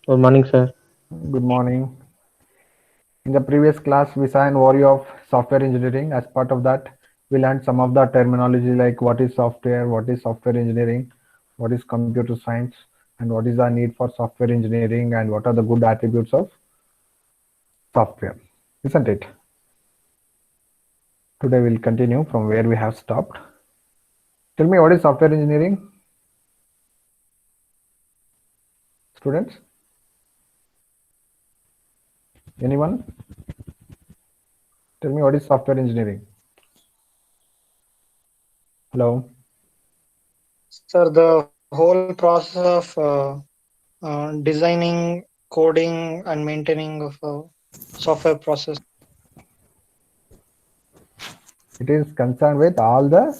Good morning, sir. Good morning. In the previous class, we saw an overview of software engineering. As part of that, we learned some of the terminology like what is software, what is software engineering, what is computer science, and what is the need for software engineering, and what are the good attributes of software. Isn't it? Today, we'll continue from where we have stopped. Tell me what is software engineering, students? Anyone? Tell me what is software engineering. Hello. Sir, the whole process of designing, coding, and maintaining of a software process. It is concerned with all the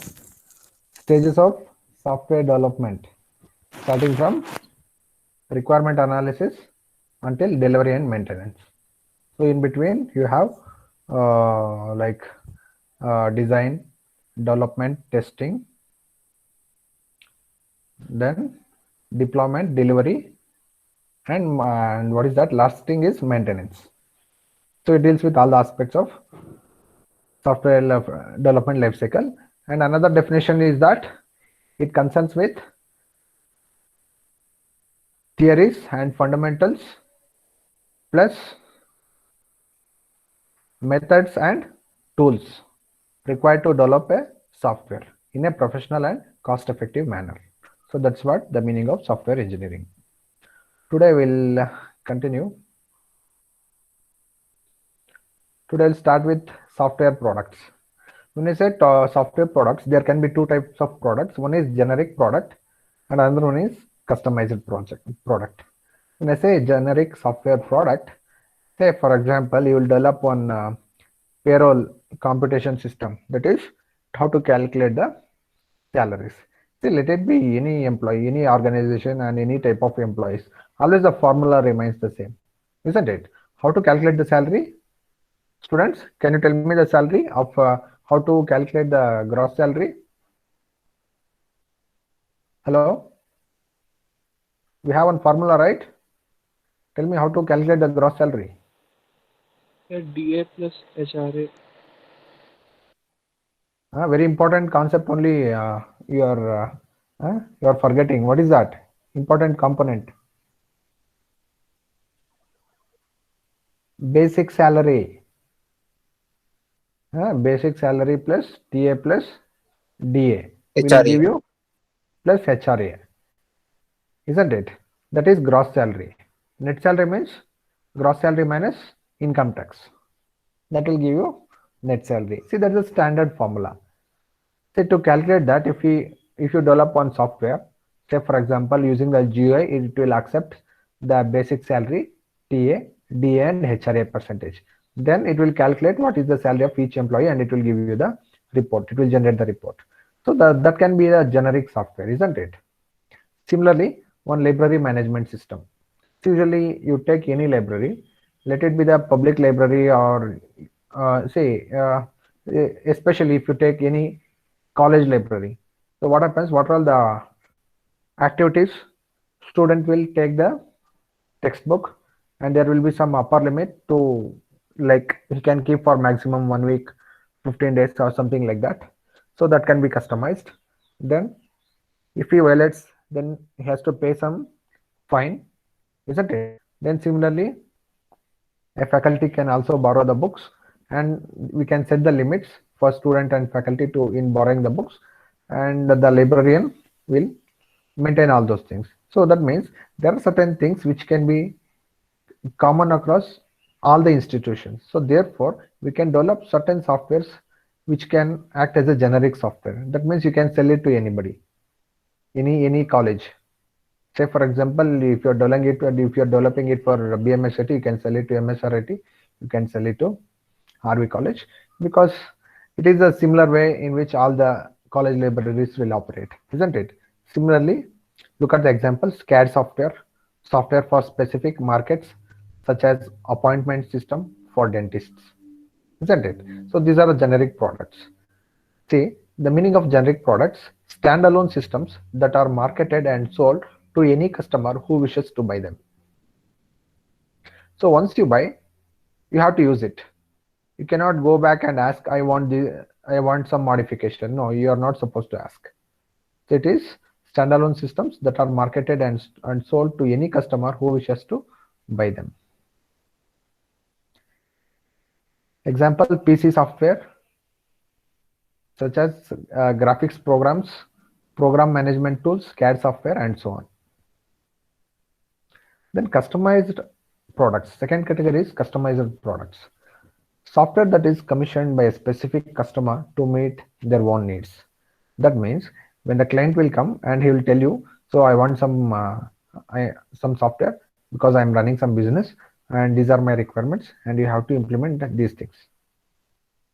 stages of software development, starting from requirement analysis until delivery and maintenance. So in between you have like design, development, testing, then deployment, delivery, and what is that? Last thing is maintenance. So it deals with all the aspects of software development lifecycle. And another definition is that it concerns with theories and fundamentals plus methods and tools required to develop a software in a professional and cost effective manner. So that's what the meaning of software engineering. Today we'll continue. Today I'll start with software products. When I say software products, there can be two types of products. One is generic product and another one is customized product. When I say generic software product, say for example, you will develop one payroll computation system, that is how to calculate the salaries. See, let it be any employee, any organization, and any type of employees. Always the formula remains the same, isn't it? How to calculate the salary? Students, can you tell me the salary of how to calculate the gross salary? Hello? We have one formula, right? Tell me how to calculate the gross salary. DA plus HRA. Very important concept only you are forgetting. What is that? Important component. Basic salary. Basic salary plus TA plus DA will HRE. give you plus HRA, isn't it? That is gross salary. Net salary means gross salary minus income tax. That will give you net salary. See, that's a standard formula. Say to calculate that, if you develop one software, say for example using the GUI, it will accept the basic salary, TA, DA, and HRA percentage. Then it will calculate what is the salary of each employee, and it will give you the report. It will generate the report. So that can be a generic software, isn't it? Similarly, one library management system. So usually you take any library, let it be the public library or say, especially if you take any college library. So what happens? What are all the activities? Student will take the textbook, and there will be some upper limit to, like he can keep for maximum 1 week, 15 days or something like that. So that can be customized. Then if he violates, then he has to pay some fine, isn't it? Then similarly, a faculty can also borrow the books, and we can set the limits for student and faculty to in borrowing the books, and the librarian will maintain all those things. So that means there are certain things which can be common across all the institutions. So therefore, we can develop certain softwares which can act as a generic software. That means you can sell it to anybody, any college. Say for example, if you're developing it for BMSIT, you can sell it to MSRIT, you can sell it to RV College, because it is a similar way in which all the college libraries will operate, isn't it? Similarly, look at the examples: CAD software, software for specific markets such as appointment system for dentists, isn't it? So these are the generic products. See, the meaning of generic products: standalone systems that are marketed and sold to any customer who wishes to buy them. So once you buy, you have to use it. You cannot go back and ask, I want some modification. No, you are not supposed to ask. So it is standalone systems that are marketed and sold to any customer who wishes to buy them. Example, PC software such as graphics programs, program management tools, CAD software, and so on. Then customized products. Second category is customized products. Software that is commissioned by a specific customer to meet their own needs. That means when the client will come and he will tell you, so I want some software because I'm running some business and these are my requirements and you have to implement these things.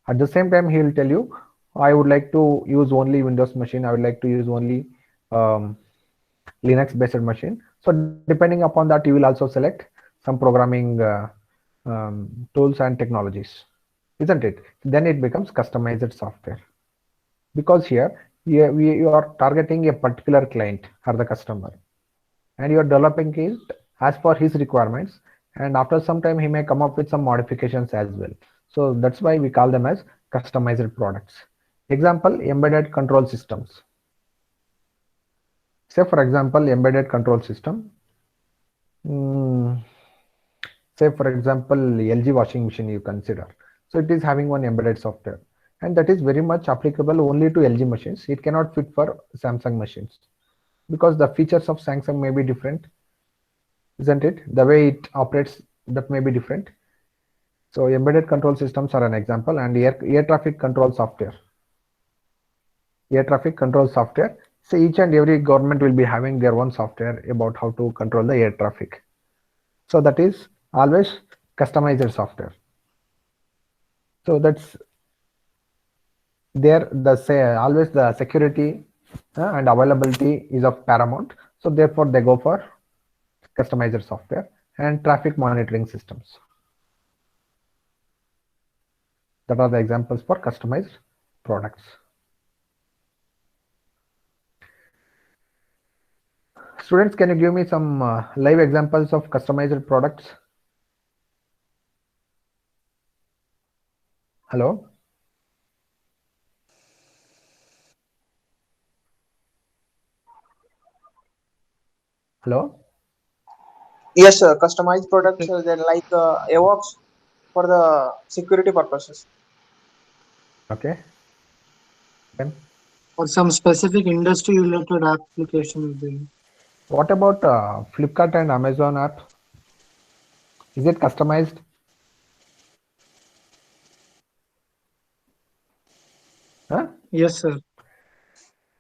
At the same time, he will tell you, I would like to use only Windows machine. I would like to use only um, Linux based machine. So depending upon that, you will also select some programming tools and technologies, isn't it? Then it becomes customized software, because here you are targeting a particular client or the customer, and you are developing it as per his requirements. And after some time, he may come up with some modifications as well. So that's why we call them as customized products. Example, embedded control systems. Say for example, embedded control system. Mm, Say for example, LG washing machine you consider. So it is having one embedded software, and that is very much applicable only to LG machines. It cannot fit for Samsung machines because the features of Samsung may be different, isn't it? The way it operates, that may be different. So embedded control systems are an example, and air traffic control software. Air traffic control software. So each and every government will be having their own software about how to control the air traffic. So that is always customized software. So that's there. Always the security and availability is of paramount. So therefore they go for customized software. And traffic monitoring systems. That are the examples for customized products. Students, can you give me some live examples of customized products? Hello? Hello? Yes, sir. Customized products that like AWOX for the security purposes. Okay. Then For some specific industry related application will be. what about Flipkart and Amazon app? Is it customized? Huh? Yes, sir.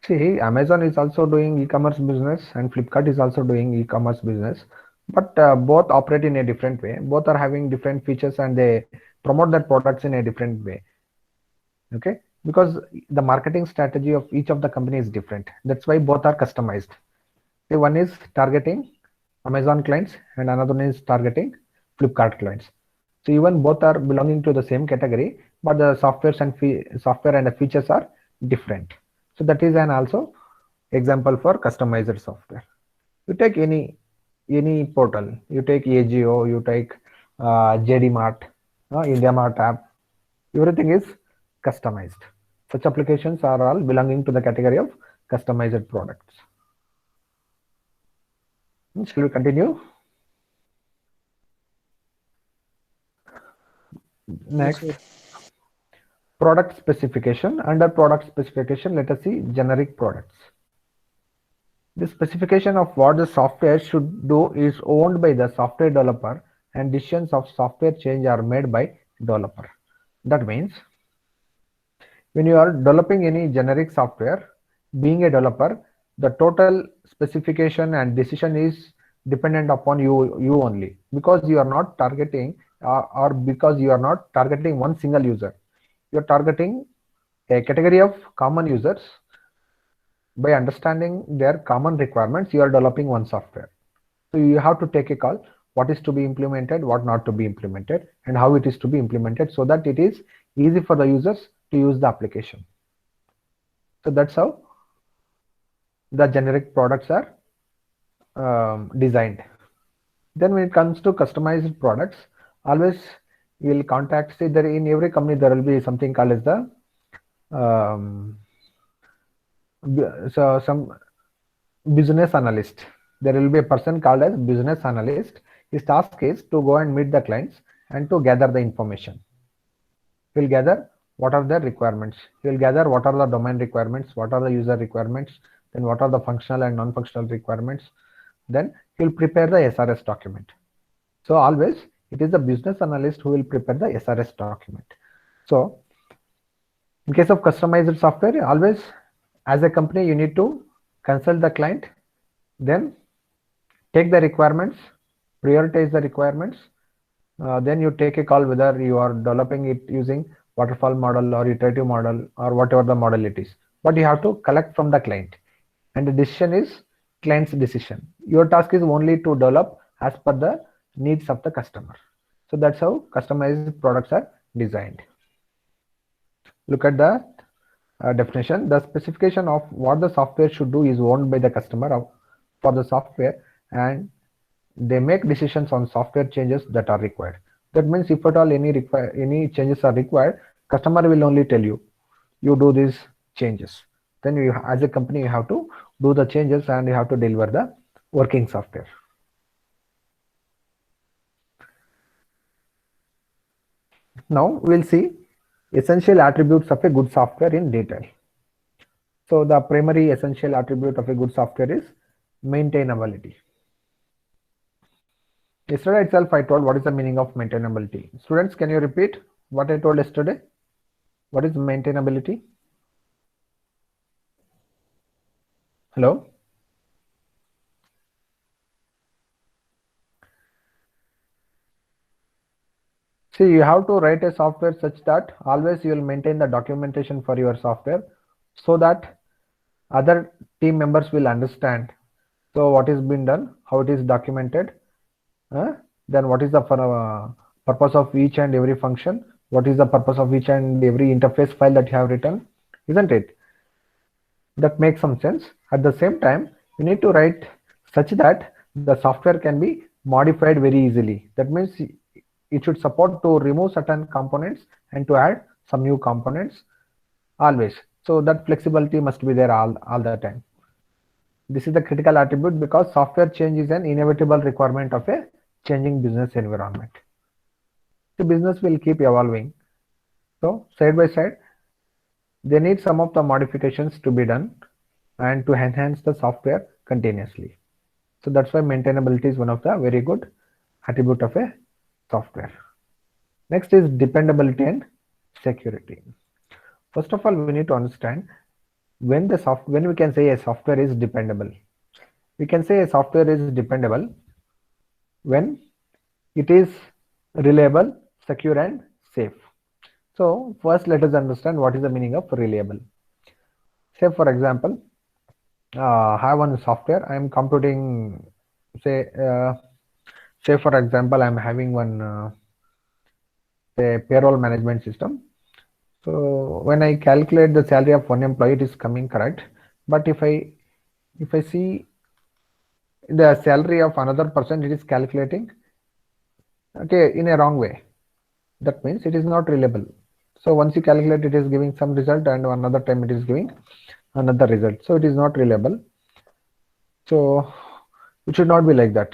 See, Amazon is also doing e-commerce business and Flipkart is also doing e-commerce business, but both operate in a different way. Both are having different features and they promote their products in a different way. Okay, because the marketing strategy of each of the company is different. That's why both are customized. See, one is targeting Amazon clients and another one is targeting Flipkart clients. So even both are belonging to the same category, but the software and the features are different. So that is an also example for customized software. You take any portal, you take AGO, you take JD Mart, India Mart app, everything is customized. Such applications are all belonging to the category of customized products. Shall we continue? Yes, Next, sir. product specification. Under product specification, let us see generic products. The specification of what the software should do is owned by the software developer, and decisions of software change are made by developer. That means when you are developing any generic software, being a developer, the total specification and decision is dependent upon you only, because you are not targeting or because you are not targeting one single user. You are targeting a category of common users. By understanding their common requirements, you are developing one software. So you have to take a call what is to be implemented, what not to be implemented, and how it is to be implemented so that it is easy for the users to use the application. So that's how the generic products are designed. Then when it comes to customized products, always you will contact, say there in every company there will be something called as the um, so some business analyst. There will be a person called as business analyst. His task is to go and meet the clients and to gather the information. He will gather what are the requirements. He will gather what are the domain requirements, what are the user requirements, then what are the functional and non-functional requirements. Then he will prepare the SRS document. So always it is the business analyst who will prepare the SRS document. So in case of customized software, always as a company you need to consult the client, then take the requirements, prioritize the requirements, then you take a call whether you are developing it using waterfall model or iterative model or whatever the model it is. But you have to collect from the client, and the decision is client's decision. Your task is only to develop as per the needs of the customer. So that's how customized products are designed. Look at the definition. The specification of what the software should do is owned by the customer for the software, and they make decisions on software changes that are required. That means if at all any changes are required, customer will only tell you, you do these changes. Then you, as a company, you have to do the changes and you have to deliver the working software. Now we'll see essential attributes of a good software in detail. So the primary essential attribute of a good software is maintainability. Yesterday itself I told what is the meaning of maintainability. Students, can you repeat what I told yesterday? What is maintainability? Hello? See, you have to write a software such that always you will maintain the documentation for your software so that other team members will understand. So what is being done, how it is documented, then what is the purpose of each and every function, what is the purpose of each and every interface file that you have written, isn't it? That makes some sense. At the same time, you need to write such that the software can be modified very easily. That means it should support to remove certain components and to add some new components always. So that flexibility must be there all the time. This is the critical attribute because software change is an inevitable requirement of a changing business environment. The business will keep evolving. So side by side, they need some of the modifications to be done and to enhance the software continuously. So that's why maintainability is one of the very good attribute of a software. Next is dependability and security. First of all, we need to understand when we can say a software is dependable. We can say a software is dependable when it is reliable, secure, and safe. So first let us understand what is the meaning of reliable. Say for example, I have one software. I am computing, say for example, I am having one say payroll management system. So when I calculate the salary of one employee, it is coming correct. But if I see the salary of another person, it is calculating in a wrong way. That means it is not reliable. So once you calculate, it is giving some result, and another time it is giving another result. So it is not reliable. So it should not be like that.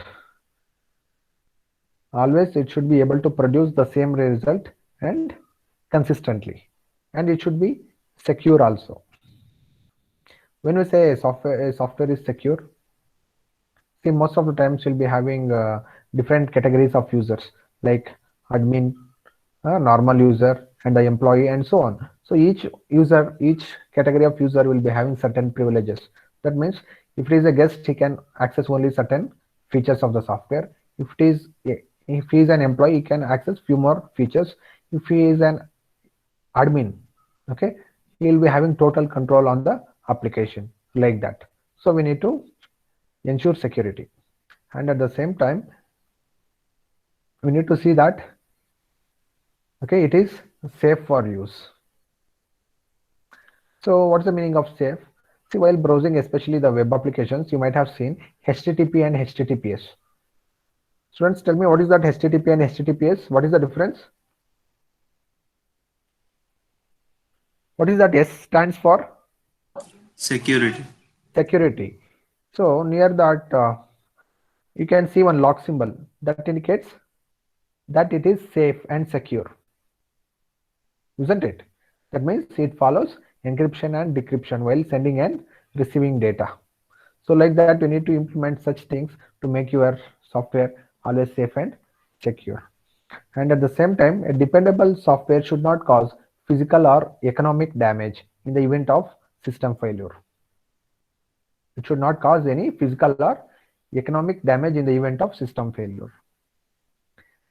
Always it should be able to produce the same result and consistently, and it should be secure also. When we say a software is secure, see most of the times we'll be having different categories of users like admin, normal user, and the employee, and so on. So each category of user will be having certain privileges. That means if he is a guest, he can access only certain features of the software. If he is an employee, he can access few more features. If he is an admin, okay, he will be having total control on the application, like that. So we need to ensure security, and at the same time we need to see that it is safe for use. So what's the meaning of safe? See, while browsing, especially the web applications, you might have seen HTTP and HTTPS. Students, tell me what is that HTTP and HTTPS? What is the difference? What is that S stands for? Security. Security. So near that you can see one lock symbol that indicates that it is safe and secure, isn't it? That means it follows encryption and decryption while sending and receiving data. So like that, we need to implement such things to make your software always safe and secure. And at the same time, a dependable software should not cause physical or economic damage in the event of system failure. It should not cause any physical or economic damage in the event of system failure.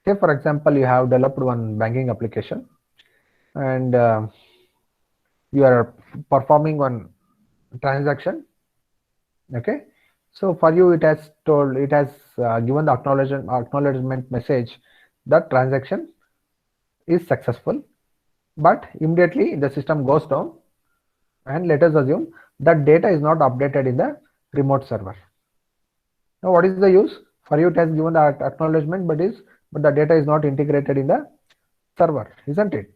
Say for example, you have developed one banking application and you are performing one transaction. Okay, so for you it has given the acknowledgement message that transaction is successful, but immediately the system goes down, and let us assume that data is not updated in the remote server. Now what is the use? For you it has given the acknowledgement, but the data is not integrated in the server, isn't it?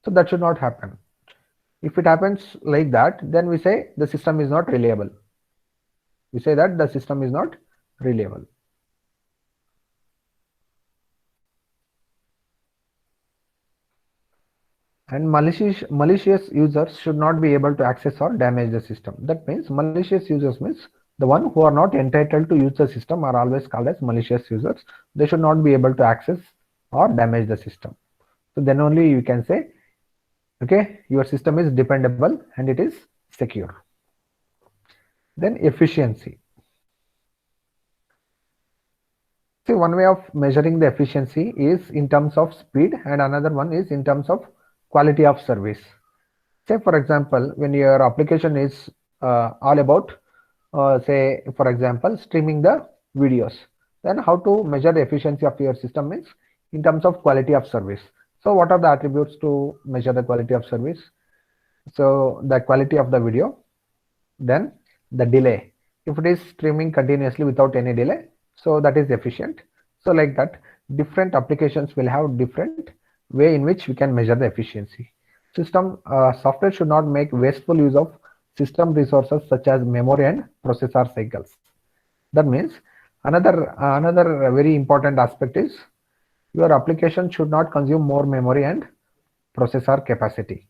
So that should not happen. If it happens like that, then we say the system is not reliable. We say that the system is not reliable. And malicious users should not be able to access or damage the system. That means malicious users means the one who are not entitled to use the system are always called as malicious users. They should not be able to access or damage the system. So then only you can say, okay, your system is dependable and it is secure. Then efficiency. See, one way of measuring the efficiency is in terms of speed, and another one is in terms of quality of service. Say for example, when your application is all about say for example streaming the videos, then how to measure the efficiency of your system means in terms of quality of service. So what are the attributes to measure the quality of service? So the quality of the video, then the delay. If it is streaming continuously without any delay, so that is efficient. So like that, different applications will have different way in which we can measure the efficiency. Software should not make wasteful use of system resources such as memory and processor cycles. That means another very important aspect is your application should not consume more memory and processor capacity.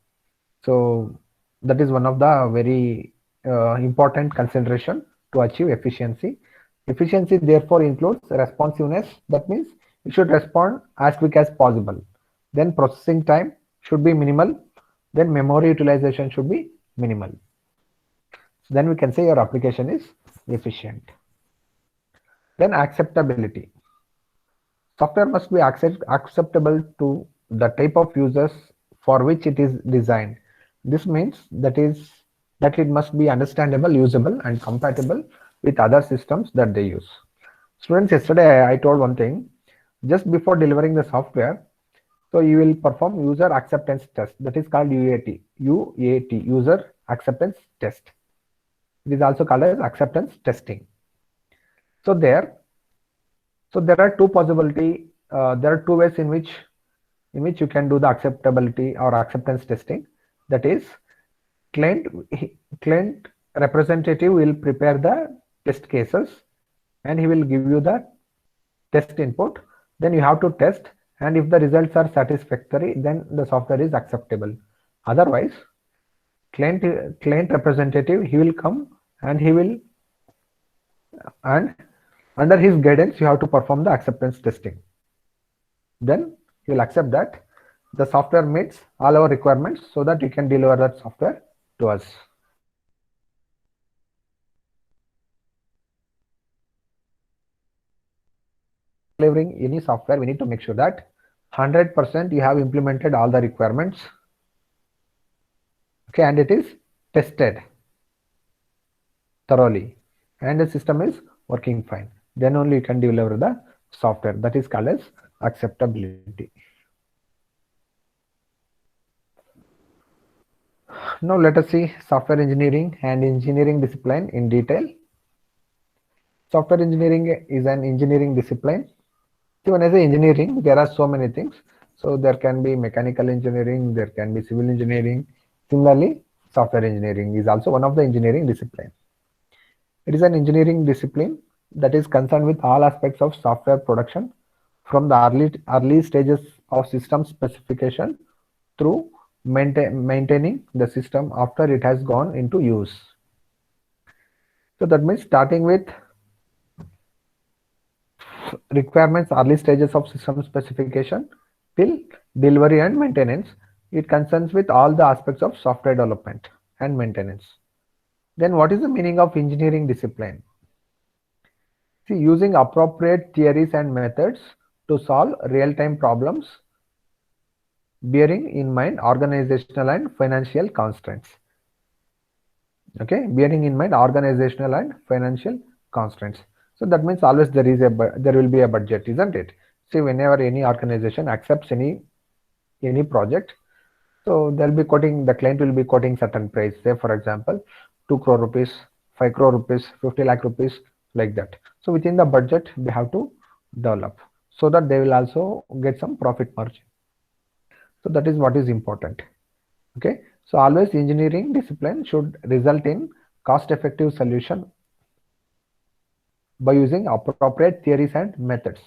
So that is one of the very important consideration to achieve efficiency. Efficiency therefore includes responsiveness. That means it should respond as quick as possible. Then processing time should be minimal. Then memory utilization should be minimal. So then we can say your application is efficient. Then acceptability. Software must be acceptable to the type of users for which it is designed. This means that it must be understandable, usable, and compatible with other systems that they use. Students, yesterday I told one thing. Just before delivering the software, so you will perform user acceptance test. That is called UAT. UAT, user acceptance test. It is also called as acceptance testing. So there are two possibility. There are two ways in which you can do the acceptability or acceptance testing. That is, client representative will prepare the test cases and he will give you the test input. Then you have to test, and if the results are satisfactory, then the software is acceptable. Otherwise, client representative, he will come and under his guidance you have to perform the acceptance testing. Then you will accept that the software meets all our requirements so that you can deliver that software to us. Delivering any software, we need to make sure that 100% you have implemented all the requirements, okay, and it is tested thoroughly and the system is working fine. Then only you can deliver the software. That is called as acceptability. Now let us see software engineering and engineering discipline in detail. Software engineering is an engineering discipline. See, when I say engineering, there are so many things. So there can be mechanical engineering, there can be civil engineering. Similarly, software engineering is also one of the engineering discipline. It is an engineering discipline that is concerned with all aspects of software production from the early stages of system specification through maintaining the system after it has gone into use. So that means starting with requirements, early stages of system specification till delivery and maintenance. It concerns with all the aspects of software development and maintenance. Then what is the meaning of engineering discipline? See, using appropriate theories and methods to solve real-time problems, bearing in mind organizational and financial constraints. Okay, bearing in mind organizational and financial constraints. So that means always there will be a budget, isn't it? See, whenever any organization accepts any project, so they'll be quoting, the client will be quoting certain price. Say for example, 2 crore rupees, 5 crore rupees, 50 lakh rupees, like that. So within the budget they have to develop so that they will also get some profit margin. So that is what is important. Okay, so always engineering discipline should result in cost effective solution by using appropriate theories and methods.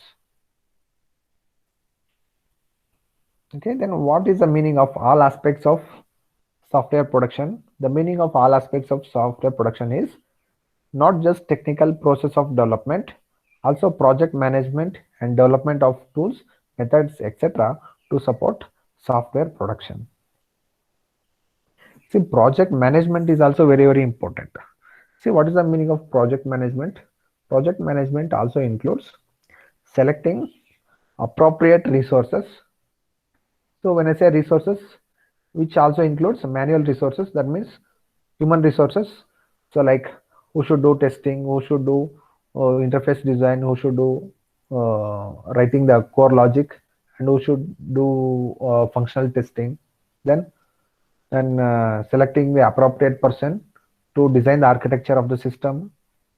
Okay, then what is the meaning of all aspects of software production? The meaning of all aspects of software production is not just technical process of development, also project management and development of tools, methods, etc. to support software production. See, project management is also very, very important. See, what is the meaning of project management? Project management also includes selecting appropriate resources. So when I say resources, which also includes manual resources, that means human resources. So like who should do testing, who should do interface design, who should do writing the core logic, and who should do functional testing. Then selecting the appropriate person to design the architecture of the system.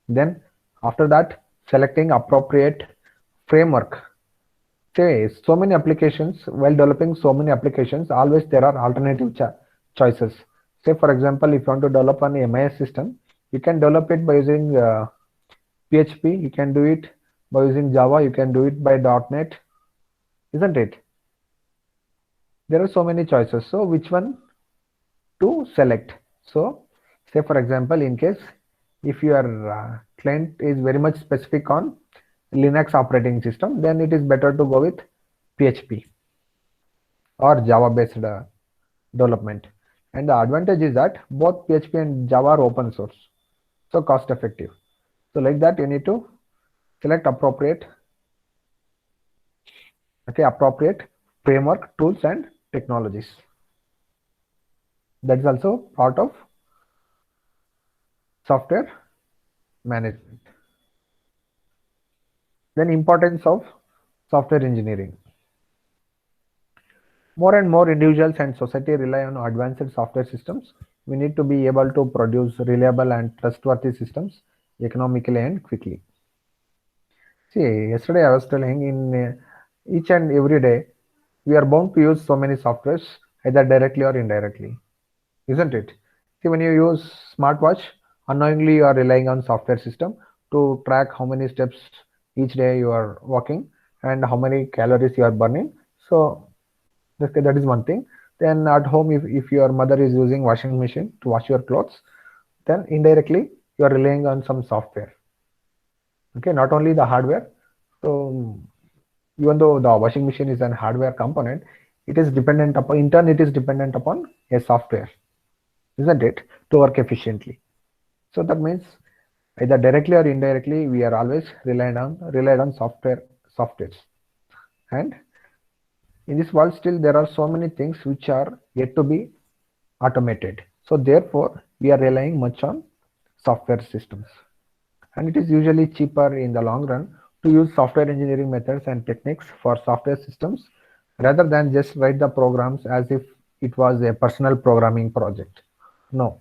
Then after that, selecting appropriate framework. Say so many applications, while developing so many applications, always there are alternative choices. Say for example, if you want to develop an MIS system, you can develop it by using PHP, you can do it by using Java, you can do it by .NET, isn't it? There are so many choices. So which one to select? So say for example, in case if your client is very much specific on Linux operating system, then it is better to go with PHP or Java based development. And the advantage is that both PHP and Java are open source, so cost effective. So like that, you need to select appropriate framework, tools and technologies. That is also part of software management. Then importance of software engineering. More and more individuals and society rely on advanced software systems. We need to be able to produce reliable and trustworthy systems economically and quickly. See, yesterday I was telling in each and every day, we are bound to use so many softwares either directly or indirectly, isn't it? See, when you use smartwatch, unknowingly you are relying on software system to track how many steps each day you are walking and how many calories you are burning. So that is one thing. Then at home, if your mother is using washing machine to wash your clothes, then indirectly you are relying on some software. Okay, not only the hardware. So even though the washing machine is an hardware component, it is dependent upon, in turn it is dependent upon a software, isn't it, to work efficiently. So that means either directly or indirectly we are always relied on softwares. And in this world still there are so many things which are yet to be automated. So therefore we are relying much on software systems, and it is usually cheaper in the long run to use software engineering methods and techniques for software systems rather than just write the programs as if it was a personal programming project. No,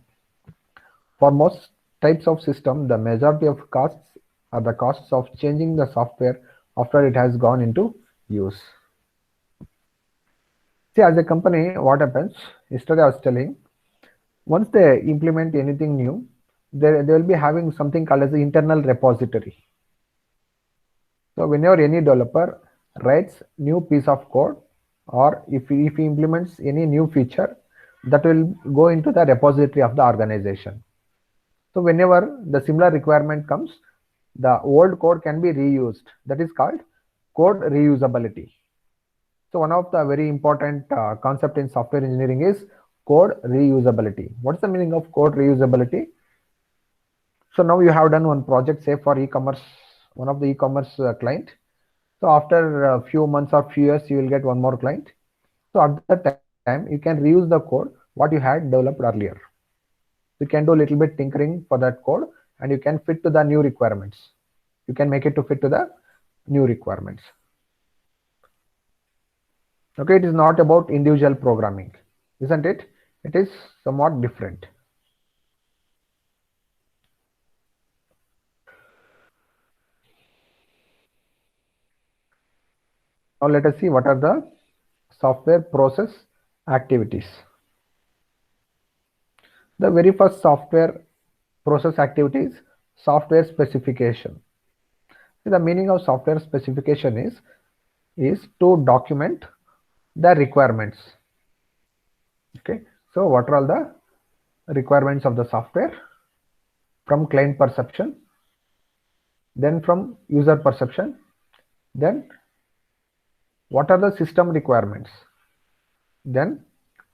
for most types of system, the majority of costs are the costs of changing the software after it has gone into use. See, as a company, what happens? Yesterday I was telling, once they implement anything new, they will be having something called as the internal repository. So whenever any developer writes new piece of code, or if he implements any new feature, that will go into the repository of the organization. So whenever the similar requirement comes, the old code can be reused. That is called code reusability. So one of the very important concept in software engineering is code reusability. What's the meaning of code reusability? So now you have done one project, say for e-commerce, one of the e-commerce client. So after a few months or few years, you will get one more client. So at that time, you can reuse the code what you had developed earlier. You can do a little bit tinkering for that code, and you can fit to the new requirements. You can make it to fit to the new requirements. Okay, it is not about individual programming, isn't it? It is somewhat different. Now let us see what are the software process activities. The very first software process activity is software specification. The meaning of software specification is to document the requirements. Okay, so what are all the requirements of the software from client perception, then from user perception, then what are the system requirements, then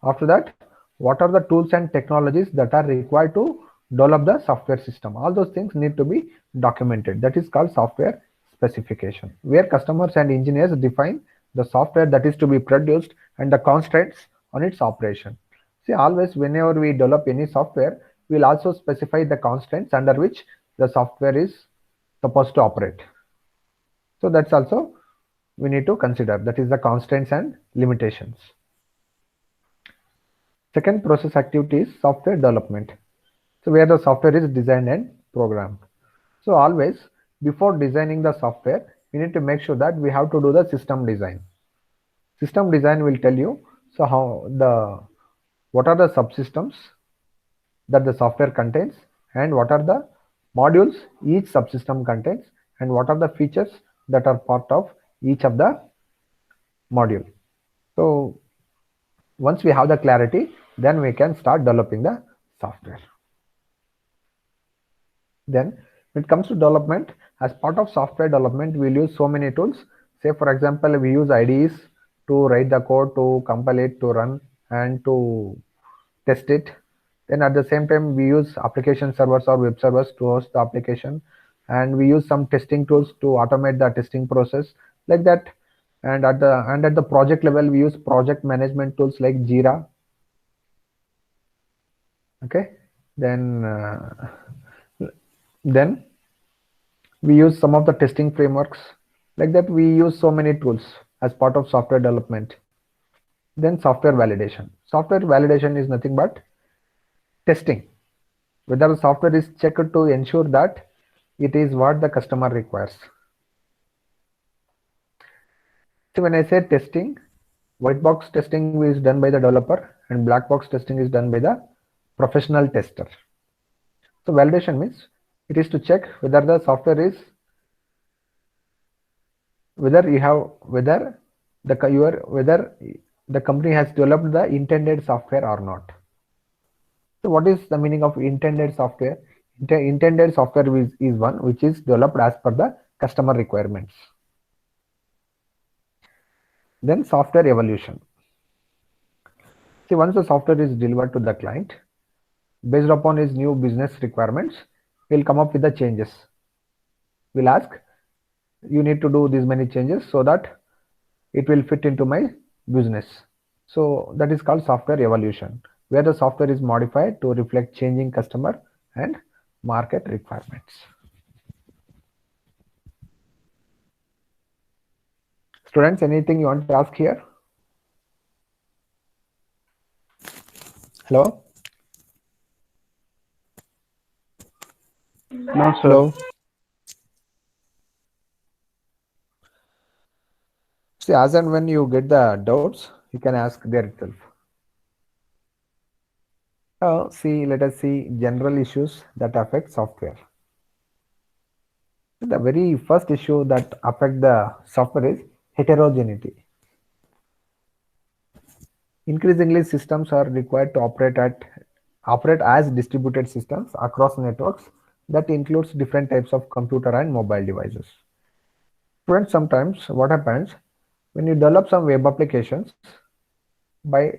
after that what are the tools and technologies that are required to develop the software system. All those things need to be documented. That is called software specification, where customers and engineers define the software that is to be produced and the constraints on its operation. See, always whenever we develop any software, we will also specify the constraints under which the software is supposed to operate. So that's also we need to consider, that is the constraints and limitations. Second process activity is software development. So where the software is designed and programmed. So always before designing the software, we need to make sure that we have to do the system design. System design will tell you so what are the subsystems that the software contains, and what are the modules each subsystem contains, and what are the features that are part of each of the module. So once we have the clarity, then we can start developing the software. Then when it comes to development, as part of software development, we'll use so many tools. Say for example, we use IDEs to write the code, to compile it, to run, and to test it. Then at the same time, we use application servers or web servers to host the application, and we use some testing tools to automate the testing process, like that. And at the project level, we use project management tools like Jira. Okay, then we use some of the testing frameworks, like that. We use so many tools as part of software development. Then software validation. Software validation is nothing but testing whether the software is checked to ensure that it is what the customer requires. So when I say testing, white box testing is done by the developer and black box testing is done by the professional tester. So validation means it is to check whether the software is whether the company has developed the intended software or not. So what is the meaning of intended software? Intended software is one which is developed as per the customer requirements. Then software evolution. See, once the software is delivered to the client, based upon his new business requirements, we'll come up with the changes. We'll ask, you need to do these many changes so that it will fit into my business. So that is called software evolution, where the software is modified to reflect changing customer and market requirements. Students, anything you want to ask here? Hello? No, sir. Hello? See, as and when you get the doubts, you can ask there itself. Let us see general issues that affect software. The very first issue that affect the software is heterogeneity. Increasingly, systems are required to operate as distributed systems across networks that includes different types of computer and mobile devices. Friends, sometimes what happens when you develop some web applications by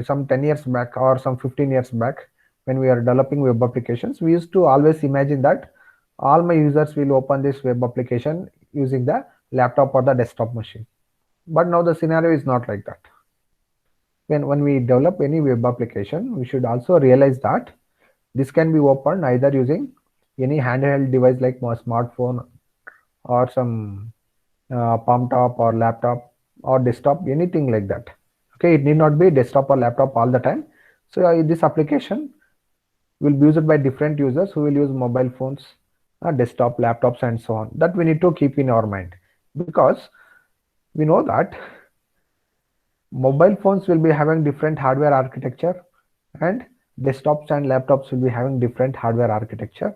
some 10 years back or some 15 years back, when we are developing web applications, we used to always imagine that all my users will open this web application using the laptop or the desktop machine. But now the scenario is not like that. When we develop any web application, we should also realize that this can be opened either using any handheld device like a smartphone or some palm top or laptop or desktop, anything like that. Okay, it need not be desktop or laptop all the time. So this application will be used by different users who will use mobile phones, desktop, laptops, and so on. That we need to keep in our mind, because we know that mobile phones will be having different hardware architecture and desktops and laptops will be having different hardware architecture,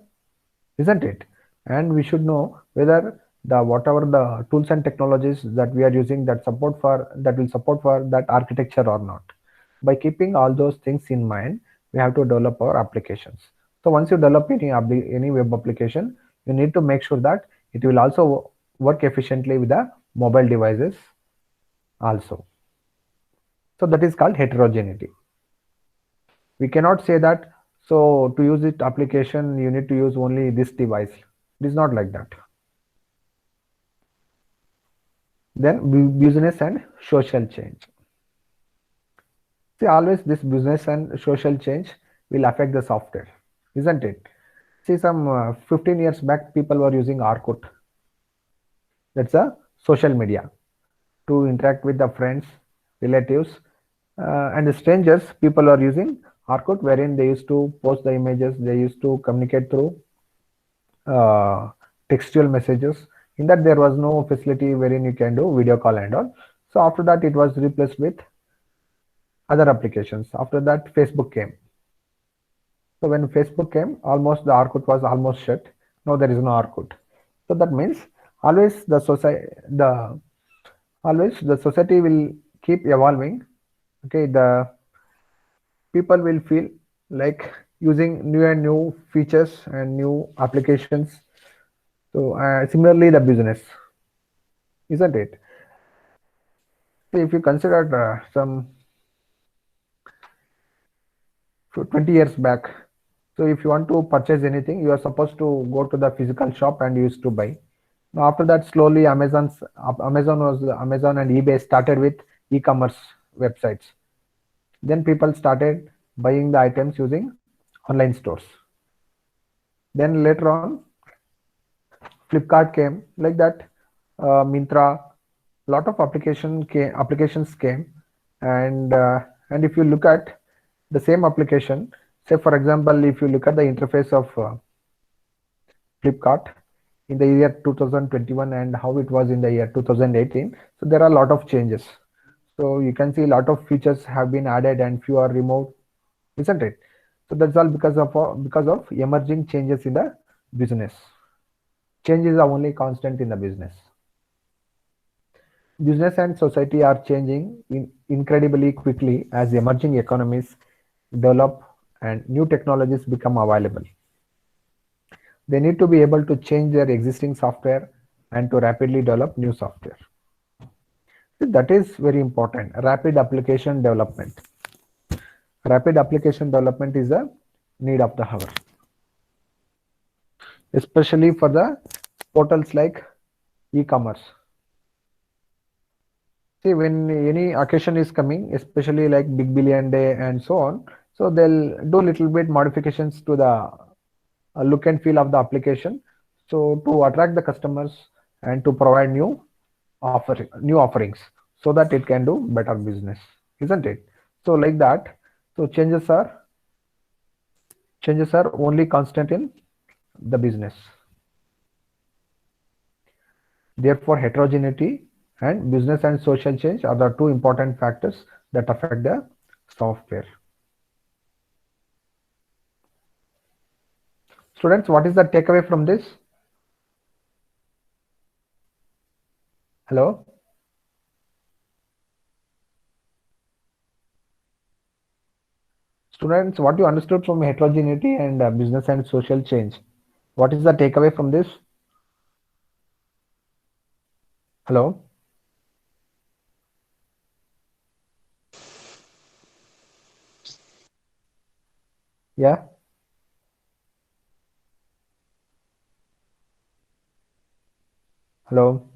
isn't it? And we should know whether the whatever the tools and technologies that we are using that will support for that architecture or not. By keeping all those things in mind, we have to develop our applications. So once you develop any web application, you need to make sure that it will also work efficiently with the mobile devices also. So that is called heterogeneity. We cannot say that, so to use it application, you need to use only this device. It is not like that. Then business and social change. See, always this business and social change will affect the software, isn't it? See, some 15 years back, people were using Orkut. That's a social media to interact with the friends, relatives, and the strangers. People are using Orkut, wherein they used to post the images, they used to communicate through uh, textual messages. In that, there was no facility wherein you can do video call and all. So after that, it was replaced with other applications. After that, Facebook came. So when Facebook came, almost the Orkut was almost shut. Now there is no Orkut. So that means always the society will keep evolving. Okay, the people will feel like using new and new features and new applications. So similarly, the business, isn't it? So if you consider some 20 years back, so if you want to purchase anything, you are supposed to go to the physical shop and used to buy. Now after that, slowly Amazon and eBay started with e-commerce websites. Then people started buying the items using online stores. Then later on, Flipkart came, like that. Mintra, lot of applications came, and if you look at the same application, say for example, if you look at the interface of Flipkart in the year 2021 and how it was in the year 2018, so there are a lot of changes. So you can see a lot of features have been added and few are removed, isn't it? So that's all because of emerging changes in the business. Change is the only constant in the business. Business and society are changing incredibly quickly as emerging economies develop and new technologies become available. They need to be able to change their existing software and to rapidly develop new software. That is very important. Rapid application development. Rapid application development is a need of the hour, especially for the portals like e-commerce. See, when any occasion is coming, especially like Big Billion Day and so on, so they'll do little bit modifications to the look and feel of the application, so to attract the customers and to provide new offerings, so that it can do better business, isn't it? So like that, so changes are only constant in the business. Therefore, heterogeneity and business and social change are the two important factors that affect the software. Students, what is the takeaway from this? Hello? Students, what you understood from heterogeneity and business and social change? What is the takeaway from this? Hello? Yeah? Hello?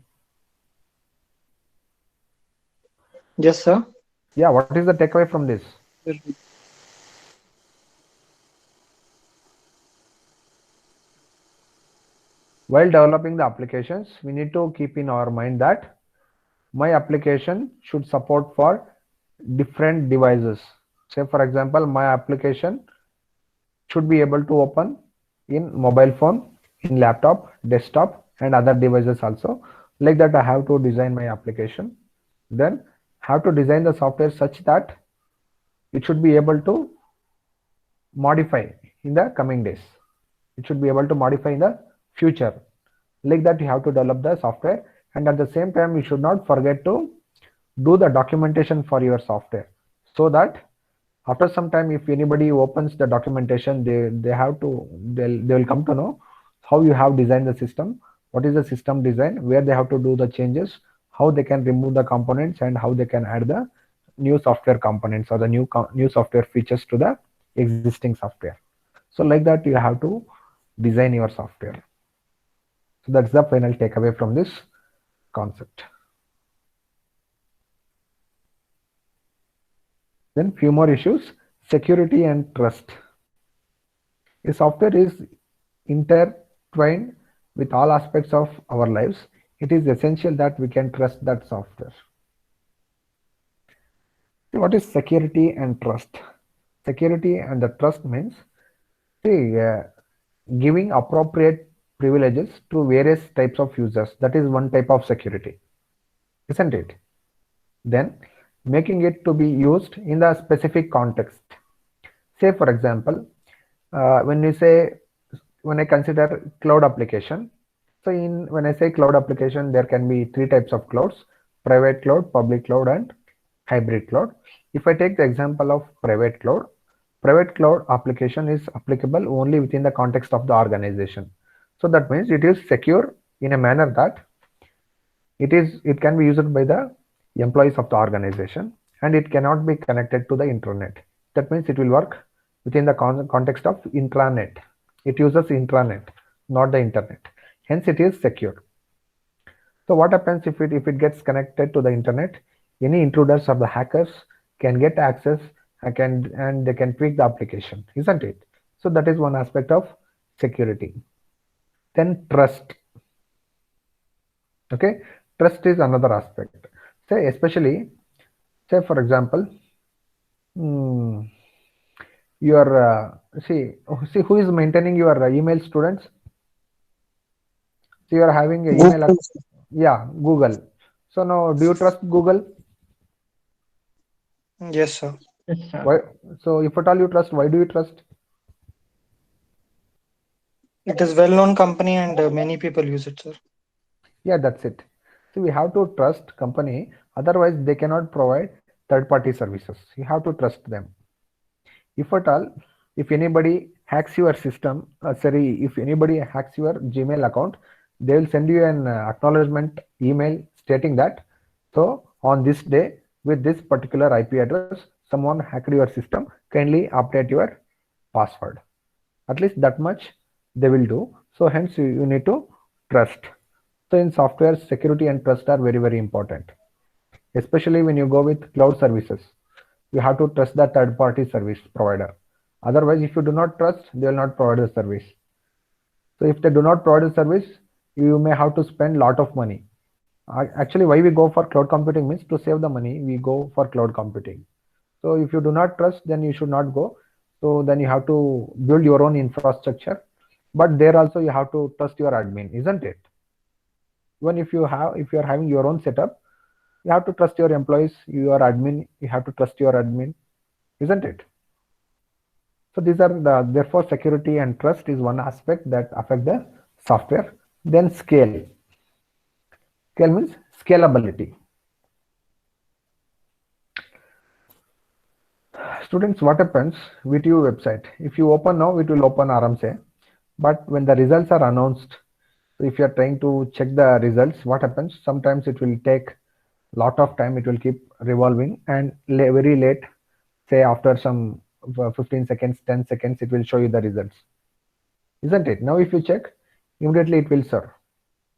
Yes, sir. Yeah, what is the takeaway from this? While developing the applications, we need to keep in our mind that my application should support for different devices. Say for example, my application should be able to open in mobile phone, in laptop, desktop, and other devices also. Like that, I have to design my application. Then have to design the software such that it should be able to modify in the coming days. It should be able to modify in the future. Like that, you have to develop the software, and at the same time, you should not forget to do the documentation for your software, so that after some time, if anybody opens the documentation, they will come to know how you have designed the system, what is the system design, where they have to do the changes, how they can remove the components, and how they can add the new software components or the new software features to the existing software. So like that, you have to design your software. So that's the final takeaway from this concept. Then few more issues: security and trust. A software is intertwined with all aspects of our lives. It is essential that we can trust that software. What is security and trust? Security and the trust means, see, giving appropriate privileges to various types of users. That is one type of security, isn't it? Then making it to be used in the specific context. Say for example, when I consider cloud application, so when I say cloud application, there can be three types of clouds: private cloud, public cloud, and hybrid cloud. If I take the example of private cloud application is applicable only within the context of the organization. So that means it is secure in a manner that it can be used by the employees of the organization, and it cannot be connected to the internet. That means it will work within the context of intranet. It uses intranet, not the internet. Hence it is secure. So what happens if it gets connected to the internet? Any intruders or the hackers can get access and they can tweak the application, isn't it? So that is one aspect of security. Then trust. Okay, trust is another aspect. Say especially, say for example, your see who is maintaining your email, students. So you are having an email Google. yeah, Google. So now, do you trust Google? Yes, sir. Yes, sir. Why? So if at all you trust, why do you trust? It is well-known company and many people use it, sir. Yeah, that's it. So we have to trust company, otherwise they cannot provide third-party services. You have to trust them. If at all, if anybody hacks your system, if anybody hacks your Gmail account, they will send you an acknowledgement email stating that, so on this day with this particular IP address, someone hacked your system, kindly update your password. At least that much they will do. So hence you need to trust. So in software, security and trust are very, very important, especially when you go with cloud services. You have to trust the third party service provider. Otherwise, if you do not trust, they will not provide the service. So if they do not provide a service, you may have to spend a lot of money. Actually, why we go for cloud computing means to save the money, we go for cloud computing. So if you do not trust, then you should not go. So then you have to build your own infrastructure. But there also you have to trust your admin, isn't it? Even if you are having your own setup, You have to trust your employees, your admin, you have to trust your admin, isn't it? So these are therefore security and trust is one aspect that affect the software. Then scale. Scale means scalability. Students, what happens with your website? If you open now, it will open RMSA. But when the results are announced, if you are trying to check the results, what happens? Sometimes it will take lot of time. It will keep revolving and very late, say after some 15 seconds, 10 seconds, it will show you the results. Isn't it? Now, if you check, immediately it will serve.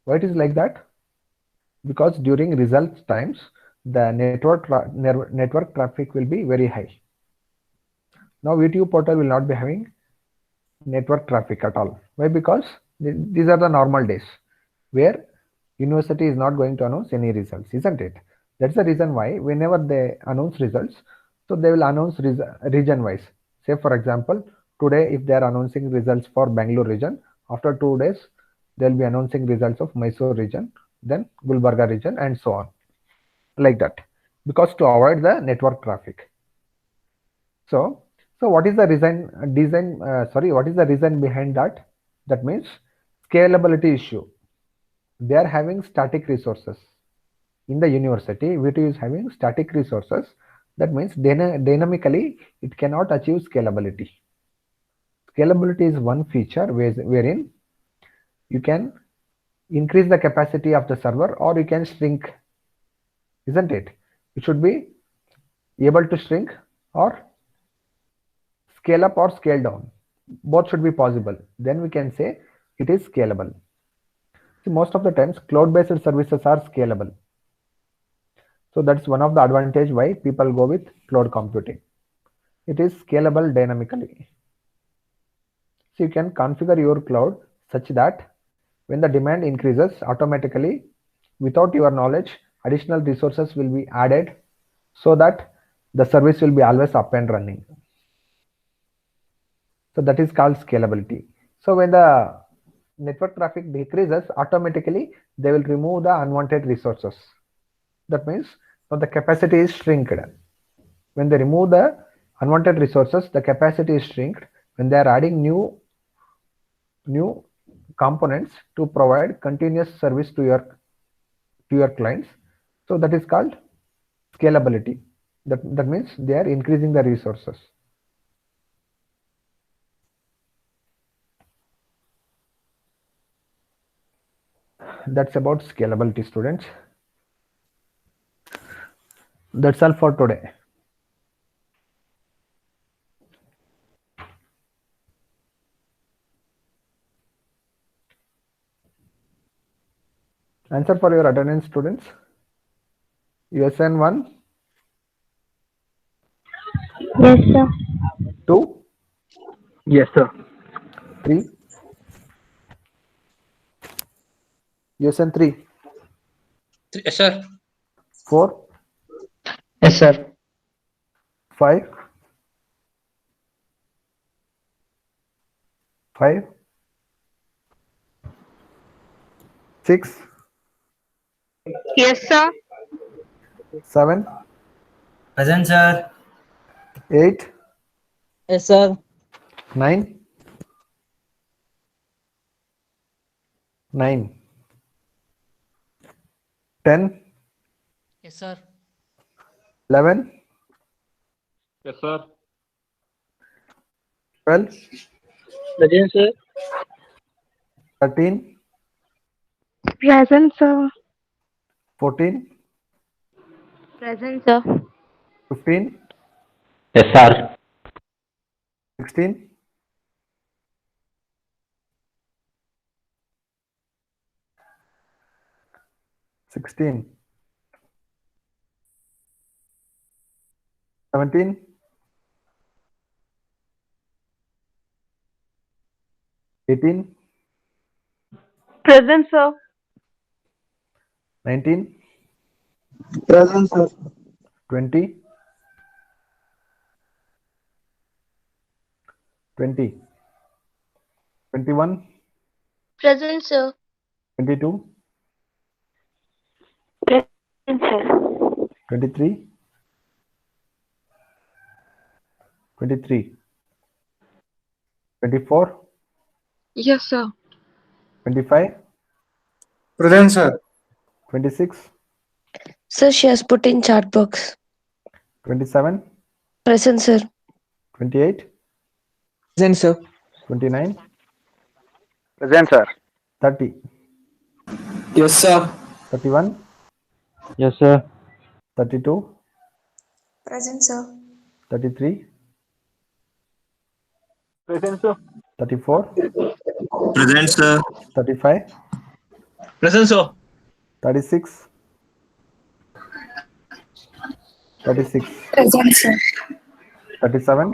Why it is like that? Because during results times, the network traffic will be very high. Now, VTU portal will not be having network traffic at all. Why? Because these are the normal days where university is not going to announce any results, isn't it? That's the reason why whenever they announce results, so they will announce region wise. Say for example, today if they are announcing results for Bangalore region, after 2 days they'll be announcing results of Mysore region, then Gulbarga region, and so on, like that, because to avoid the network traffic. So what is the what is the reason behind that? That means scalability issue. They are having static resources in the university. VTU is having static resources. That means dynamically it cannot achieve scalability. Scalability is one feature wherein you can increase the capacity of the server or you can shrink, isn't it? It should be able to shrink or scale up or scale down. Both should be possible. Then we can say it is scalable. See, most of the times cloud-based services are scalable. So that's one of the advantage why people go with cloud computing. It is scalable dynamically. So you can configure your cloud such that when the demand increases automatically, without your knowledge, additional resources will be added so that the service will be always up and running. So that is called scalability. So when the network traffic decreases, automatically they will remove the unwanted resources. That means now the capacity is shrinked. When they remove the unwanted resources, the capacity is shrinked. When they are adding new components to provide continuous service to your clients, so that is called scalability. That means they are increasing the resources. That's about scalability, students. That's all for today. Answer for your attendance, students. USN 1. Yes, sir. 2. Yes, sir. 3. USN 3. Yes, sir. 4. Yes, sir. 5. 5. 6. Yes, sir. 7. Present, sir. 8. Yes, sir. 9. 9. 10. Yes, sir. 11. Yes, sir. 12. Present, sir. 13. Present, sir. 14. Present, sir. 15. Yes, sir. 16. 16. 17. 18. Present, sir. 19. Present, sir. 20. 20. 21. Present, sir. 22. Present, sir. 23, 23, 24, Yes, sir. 25, Present, sir. 26, Sir, she has put in chat box. 27, Present, sir. 28, Present, sir. 29, Present, sir. 30, Yes, sir. 31, Yes, sir. 32, Present, sir. 33, Present, sir. 34, Present, sir. 35, Present, sir. 36, 36, Present, sir. 37,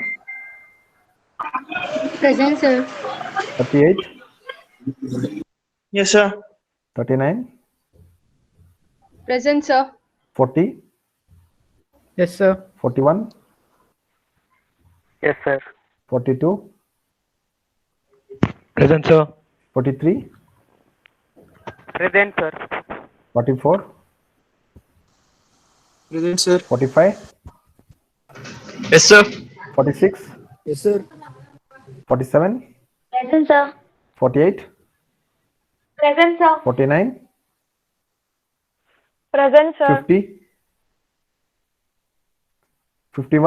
Present, sir. 38, Yes, sir. 39, Present, sir. 40, Yes, sir. 41, Yes, sir. 42, Present, sir. 43, Present, sir. 44, Present, sir. 45, Yes, sir. 46, Yes, sir. 47, Present, sir. 48, Present, sir. 49, Present, sir. 50, 51,